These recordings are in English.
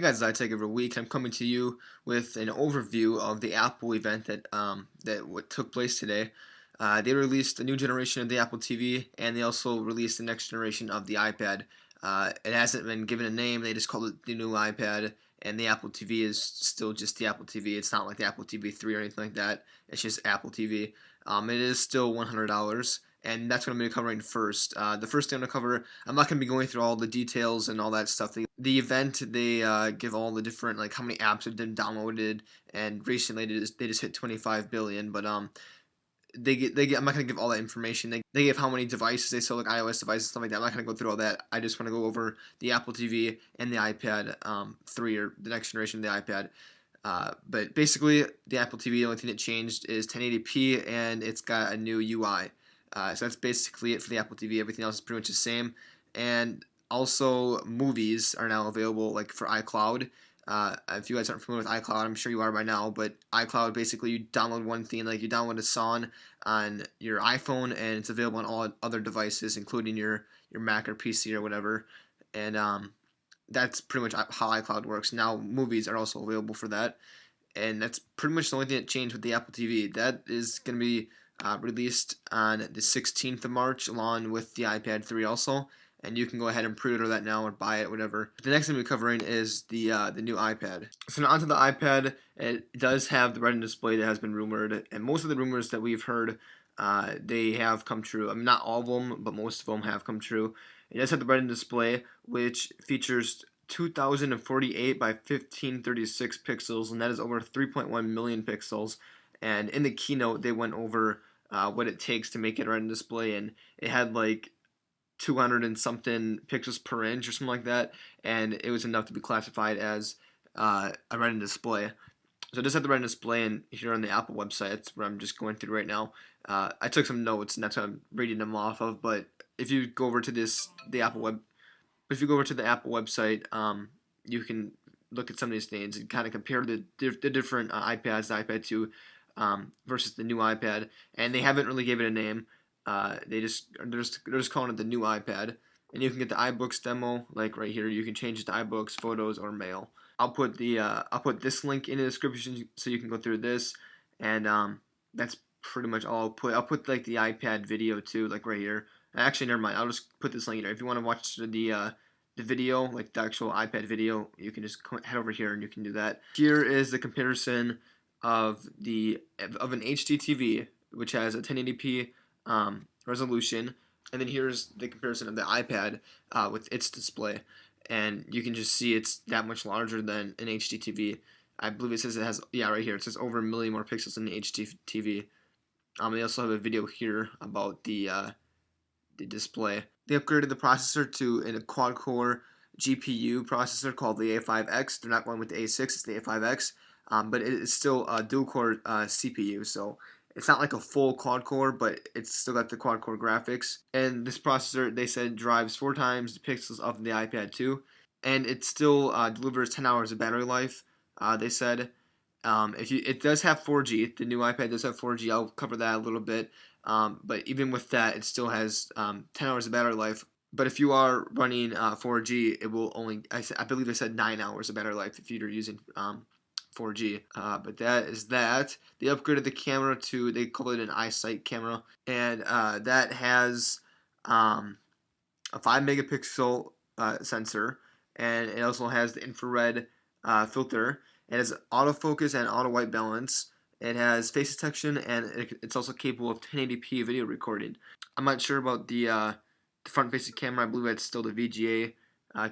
Hey guys, I take every week. I'm coming to you with an overview of the Apple event that took place today. They released a new generation of the Apple TV, and they also released the next generation of the iPad. It hasn't been given a name; they just called it the new iPad. And the Apple TV is still just the Apple TV. It's not like the Apple TV 3 or anything like that. It's just Apple TV. It is still $100, and that's what I'm going to be covering first. The first thing I'm going to cover, I'm not going to be going through all the details and all that stuff. The event, they give all the different, like how many apps have been downloaded, and recently they just hit 25 billion. But I'm not going to give all that information. They give how many devices they sell, like iOS devices, stuff like that. I'm not going to go through all that. I just want to go over the Apple TV and the iPad 3, or the next generation of the iPad. But basically, the Apple TV, the only thing that changed is 1080p, and it's got a new UI. So that's basically it for the Apple TV. Everything else is pretty much the same. And also, movies are now available, like for iCloud. If you guys aren't familiar with iCloud, I'm sure you are by now, but iCloud, basically you download one thing, like you download a song on your iPhone, and it's available on all other devices, including your Mac or PC or whatever. And that's pretty much how iCloud works. Now movies are also available for that, and that's pretty much the only thing that changed with the Apple TV. That is going to be released on the 16th of March, along with the iPad 3 also. And you can go ahead and pre-order that now or buy it, whatever. The next thing we're covering is the new iPad. So now onto the iPad. It does have the Retina display that has been rumored, and most of the rumors that we've heard, they have come true. I mean, not all of them, but most of them have come true. It does have the Retina display, which features 2048 by 1536 pixels, and that is over 3.1 million pixels. And in the keynote, they went over what it takes to make it a Retina display, and it had like 200 and something pixels per inch or something like that, and it was enough to be classified as a Retina display. So it does have the Retina display, and here on the Apple website, that's where I'm just going through right now. I took some notes, and that's what I'm reading them off of. But if you go over to the Apple website, you can look at some of these things and kind of compare the different iPads, the iPad 2 versus the new iPad, and they haven't really given it a name. They're just calling it the new iPad, and you can get the iBooks demo, like right here. You can change it to iBooks, photos, or mail. I'll put this link in the description so you can go through this, and that's pretty much all I'll put. I'll put like the iPad video too, like right here. Actually, never mind. I'll just put this link here. If you want to watch the video, like the actual iPad video, you can just head over here and you can do that. Here is the comparison of an HD TV, which has a 1080p resolution, and then here's the comparison of the iPad with its display, and you can just see it's that much larger than an HD TV. I believe it says it has, yeah, right here, it says over a million more pixels than the HD TV. They also have a video here about the display. They upgraded the processor to a quad-core GPU processor called the A5X. They're not going with the A6, it's the A5X, but it is still a dual-core CPU, so it's not like a full quad-core, but it's still got the quad-core graphics. And this processor, they said, drives 4 times the pixels of the iPad 2, and it still delivers 10 hours of battery life. They said it does have 4G. The new iPad does have 4G. I'll cover that a little bit. But even with that, it still has 10 hours of battery life. But if you are running 4G, it will only, I believe they said 9 hours of battery life if you're using 4G. But that is that. They upgraded the camera to, they call it an iSight camera, and that has a 5 megapixel sensor, and it also has the infrared filter. It has autofocus and auto white balance. It has face detection, and it's also capable of 1080p video recording. I'm not sure about the front-facing camera. I believe it's still the VGA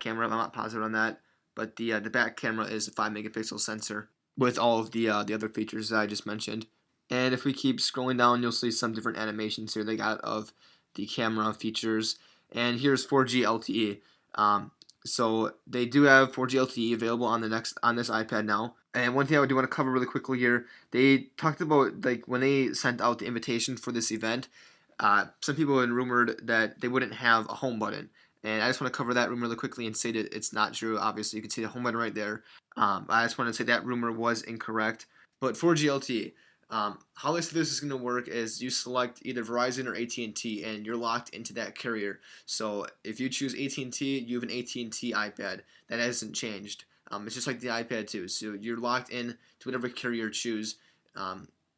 camera. I'm not positive on that. But the back camera is a 5 megapixel sensor with all of the other features that I just mentioned. And if we keep scrolling down, you'll see some different animations here they got of the camera features. And here's 4G LTE. So they do have 4G LTE available on this iPad now. And one thing I do want to cover really quickly here, they talked about, like, when they sent out the invitation for this event, some people had rumored that they wouldn't have a home button. And I just want to cover that rumor really quickly and say that it's not true. Obviously, you can see the home button right there. I just want to say that rumor was incorrect. But 4G LTE, how this is going to work is you select either Verizon or at&t, and you're locked into that carrier. So if you choose at&t, you have an at&t iPad. That hasn't changed. It's just like the iPad too. So you're locked in to whatever carrier you choose.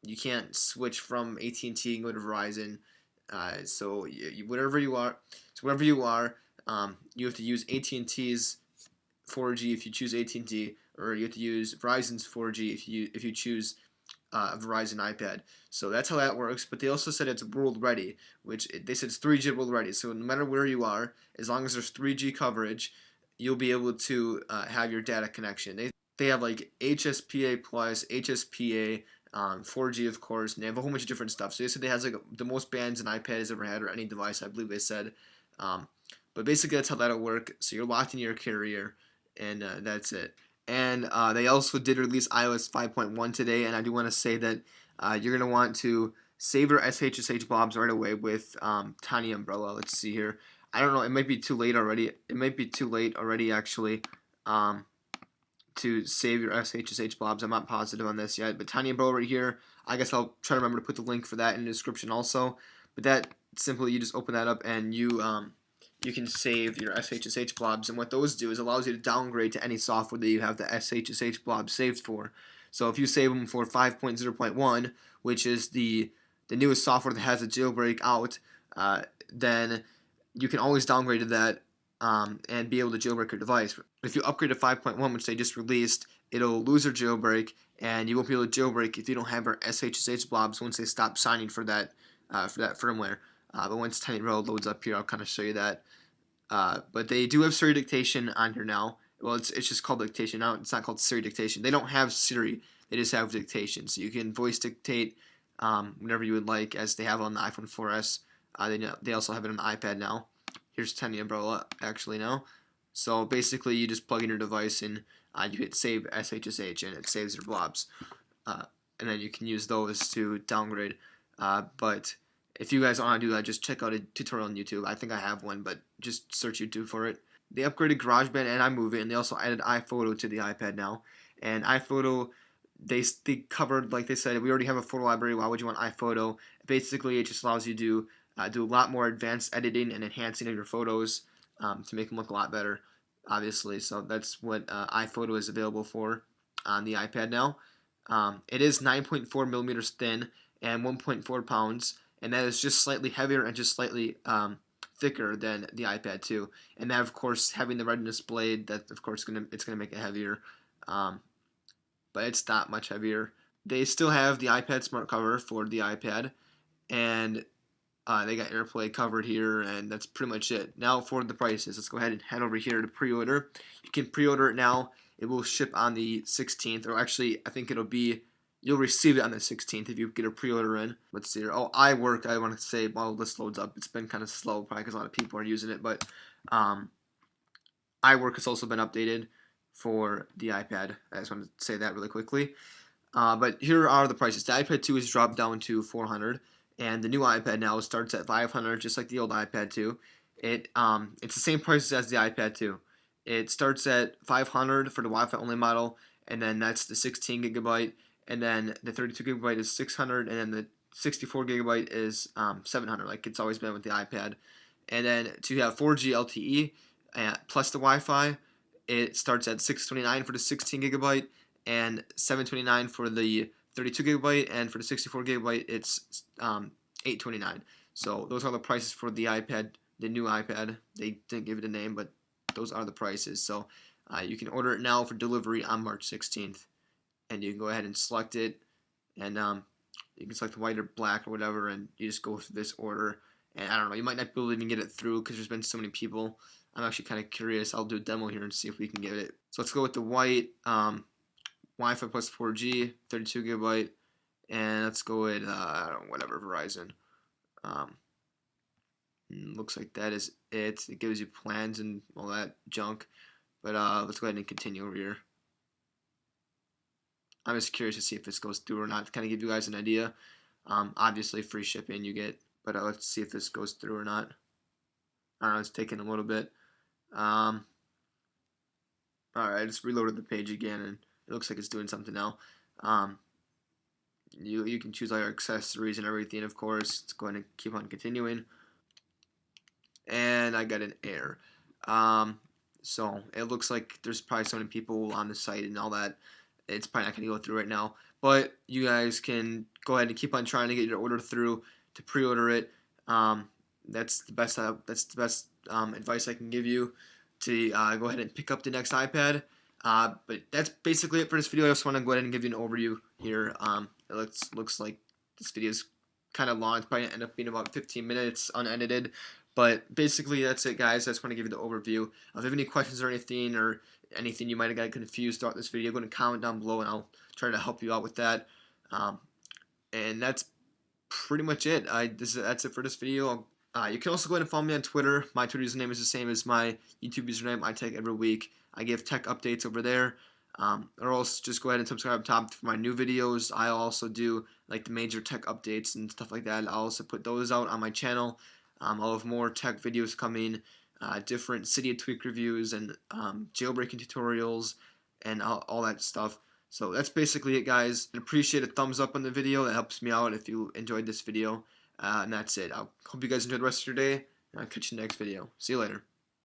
You can't switch from AT&T and go to Verizon. Whatever you are, wherever you are, you have to use AT&T's 4G if you choose AT&T, or you have to use Verizon's 4G if you choose Verizon iPad. So that's how that works. But they also said it's world ready, which they said it's 3G world ready. So no matter where you are, as long as there's 3G coverage, you'll be able to have your data connection. They have like HSPA plus, HSPA, 4G of course, and they have a whole bunch of different stuff. So they said it has like the most bands an iPad has ever had, or any device, I believe they said. Um, but basically that's how that'll work. So you're locked in your carrier, and that's it. And they also did release iOS 5.1 today, and I do want to say that you're going to want to save your SHSH blobs right away with Tiny Umbrella. Let's see here. I don't know. It might be too late already. It might be too late already, actually, to save your SHSH blobs. I'm not positive on this yet, but Tiny Umbrella right here. I guess I'll try to remember to put the link for that in the description also. But that simply, you just open that up and you can save your SHSH blobs, and what those do is allows you to downgrade to any software that you have the SHSH blobs saved for. So if you save them for 5.0.1, which is the newest software that has a jailbreak out, then you can always downgrade to that and be able to jailbreak your device. If you upgrade to 5.1, which they just released, it'll lose your jailbreak, and you won't be able to jailbreak if you don't have your SHSH blobs once they stop signing for that firmware. But once Tiny Umbrella loads up here, I'll kind of show you that. But they do have Siri dictation on here now. Well, it's just called dictation now. It's not called Siri dictation. They don't have Siri. They just have dictation. So you can voice dictate whenever you would like, as they have on the iPhone 4S. They also have it on the iPad now. Here's Tiny Umbrella actually now. So basically, you just plug in your device and you hit save SHSH, and it saves your blobs. And then you can use those to downgrade. But if you guys don't want to do that, just check out a tutorial on YouTube. I think I have one, but just search YouTube for it. They upgraded GarageBand and iMovie, and they also added iPhoto to the iPad now. And iPhoto, they covered, like they said, we already have a photo library. Why would you want iPhoto? Basically, it just allows you to do a lot more advanced editing and enhancing of your photos to make them look a lot better, obviously. So that's what iPhoto is available for on the iPad now. It is 9.4 millimeters thin and 1.4 pounds, and that is just slightly heavier and just slightly thicker than the iPad 2. And that, of course, having the Retina display, that of course it's gonna make it heavier, but it's not much heavier. They still have the iPad Smart Cover for the iPad, and they got AirPlay covered here, and that's pretty much it. Now for the prices, let's go ahead and head over here to pre-order. You can pre-order it now. It will ship on the 16th, or actually, I think you'll receive it on the 16th if you get a pre-order in. Let's see here. Oh, I want to say, while this loads up, it's been kind of slow, probably because a lot of people are using it, but iWork has also been updated for the iPad. I just want to say that really quickly. But here are the prices. The iPad 2 is dropped down to $400, and the new iPad now starts at $500, just like the old iPad 2. It's the same prices as the iPad 2. It starts at $500 for the Wi-Fi only model, and then that's the 16 gigabyte, and then the 32 gigabyte is $600, and then the 64 gigabyte is $700, like it's always been with the iPad. And then to have 4G LTE plus the Wi-Fi, it starts at $629 for the 16 gigabyte and $729 for the 32 gigabyte, and for the 64 gigabyte it's $829. So those are the prices for the iPad, the new iPad. They didn't give it a name, but those are the prices. So you can order it now for delivery on March 16th, and you can go ahead and select it, and you can select white or black or whatever, and you just go through this order. And I don't know, you might not be able to even get it through because there's been so many people. I'm actually kind of curious. I'll do a demo here and see if we can get it. So let's go with the white Wi-Fi plus 4G, 32 gigabyte, and let's go with I don't know, whatever, Verizon. Looks like that is it. It gives you plans and all that junk. But let's go ahead and continue over here. I'm just curious to see if this goes through or not, to kind of give you guys an idea. Obviously, free shipping you get, but let's see if this goes through or not. I don't know, it's taking a little bit. Alright, I just reloaded the page again, and it looks like it's doing something now. You can choose all your accessories and everything, of course. Let's go ahead and keep on continuing. And I got an error. So it looks like there's probably so many people on the site and all that. It's probably not going to go through right now. But you guys can go ahead and keep on trying to get your order through to pre-order it. Um, that's the best. Advice I can give you to go ahead and pick up the next iPad. But that's basically it for this video. I just want to go ahead and give you an overview here. It looks like this video is kind of long. It's probably end up being about 15 minutes unedited. But basically, that's it, guys. I just want to give you the overview. If you have any questions or anything you might have got confused throughout this video, go ahead and comment down below, and I'll try to help you out with that. Um, and that's pretty much it. That's it for this video. You can also go ahead and follow me on Twitter. My Twitter username is the same as my YouTube username. I tag every week. I give tech updates over there. Or else just go ahead and subscribe up top for my new videos. I also do like the major tech updates and stuff like that. I'll also put those out on my channel. I'll have more tech videos coming, different Cydia tweak reviews and jailbreaking tutorials and all that stuff. So that's basically it, guys. I appreciate a thumbs up on the video. That helps me out if you enjoyed this video. And that's it. I hope you guys enjoyed the rest of your day. And I'll catch you in the next video. See you later.